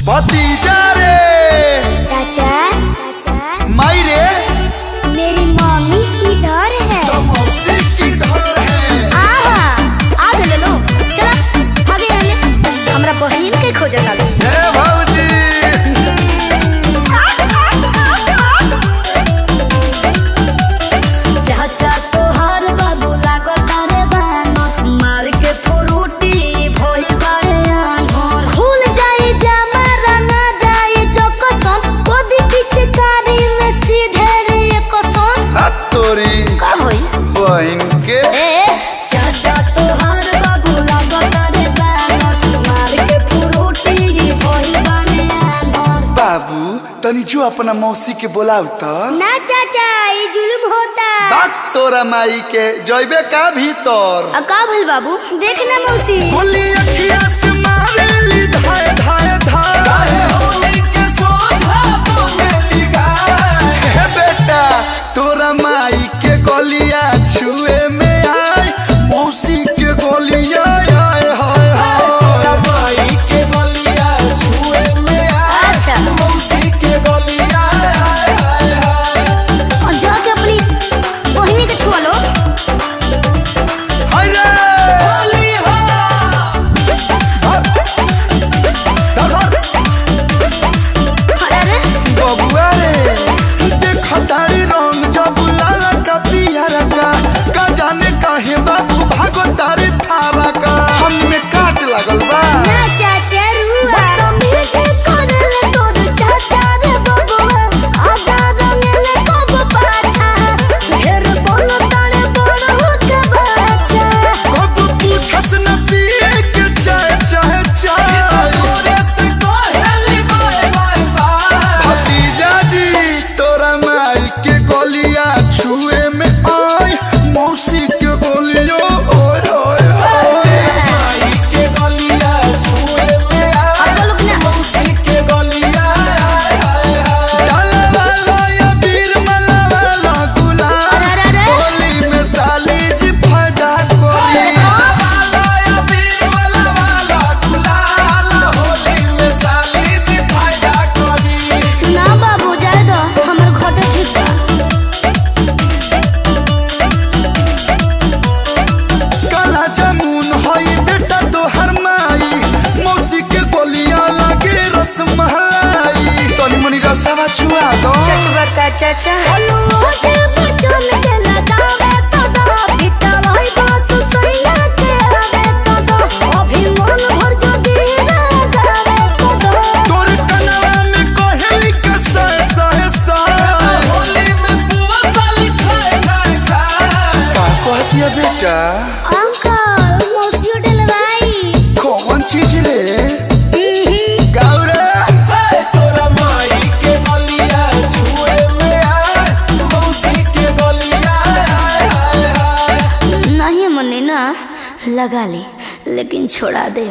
भतीजा रे। चाचा चाचा माई रे। मेरी मम्मी इधर है। तो मौसी किधर है? आ ले लो चला भागे आले हमरा बहन के खोज डालो। ए भौजी चाचा तोहर बाबू लागो तारे बानो मार के फ्रूटी भोई बारे आनोर खुल जाए जामा रंगा जाए जो कसम कोदी पीछे कारी में सीधे रे कसम हाथ तोरी का होई बहन के। ए चाचा तोहर बाबू लागो तारे बानो मार के फ्रूटी भोई बारे आनोर बाबू तनी जो अपना मौसी के बोलाऊ तो। ना चाचा ये जुल्म होता। बात तोरा माई के जइबे का भीतर। का भल बाबू देखना मौसी गोली अखिया से मारेली धाय धाय धाय। हे बेटा तोरा माई के गोलियां छुए में आए मौसी के गोलियां आए हाय हाय। माई के गोलियां छुए में आए अच्छा मौसी के गोलियां आए हाय हाय। और जाके अपनी बहिनी के छुआ लो। हाय रे होली हो धर अरे बबुआ रे देख तारी रंग जब लाला का पियर का जाने काहे बाबू भागो तारी फारा का हम में काट लागल बा। ना चाचा रुआ बदतमीजी करले तोर चाचा रे बबुआ आधा रंगले कब पाछा ढेर बोल तारे बड़ होके बच्चा कब पूछस न पिए के चाय चाहे चाय। तोरे से कहली बाय बाय बाय। भतीजा जी तोरा माई के गोलियां छुए में आए मौसी के गोलियों ओए ओए ओए। माई के गोलियां छुए में आए अब लोग ना मौसी के गोलियां आए हाय हाय। डाला वाला या वीर मला वाला गुलाल अरे गोली में साली जी फायदा कोरी। लाया पीर वाला वाला गुलाल होली में साली जी फायदा करी। ना बाबू जाए दो हमर घटे ठीक बा। काला जामुन होई बेटा तोहर माई मौसी के गोलियां लगे रसमलाई तनी मनी रसवा चुआ दो। चाचा हेलो से बचन के लगावे तो दो बिटा भाई बास सैया के आवे तो दो अभी मन भर जो दीदा गावे तो दो तोर कनवा में कोहली के सह सह सह। होली में बुआ साली खाए खाए खाए। का कहतिया बेटा अंकल मौसी डलवाई कौन चीज रे गौरा। हे तोरा माई के गोलियां छुए में आए मौसी के गोलियां आए हाय हाय। नहीं मने ना लगा ले लेकिन छोड़ा दे।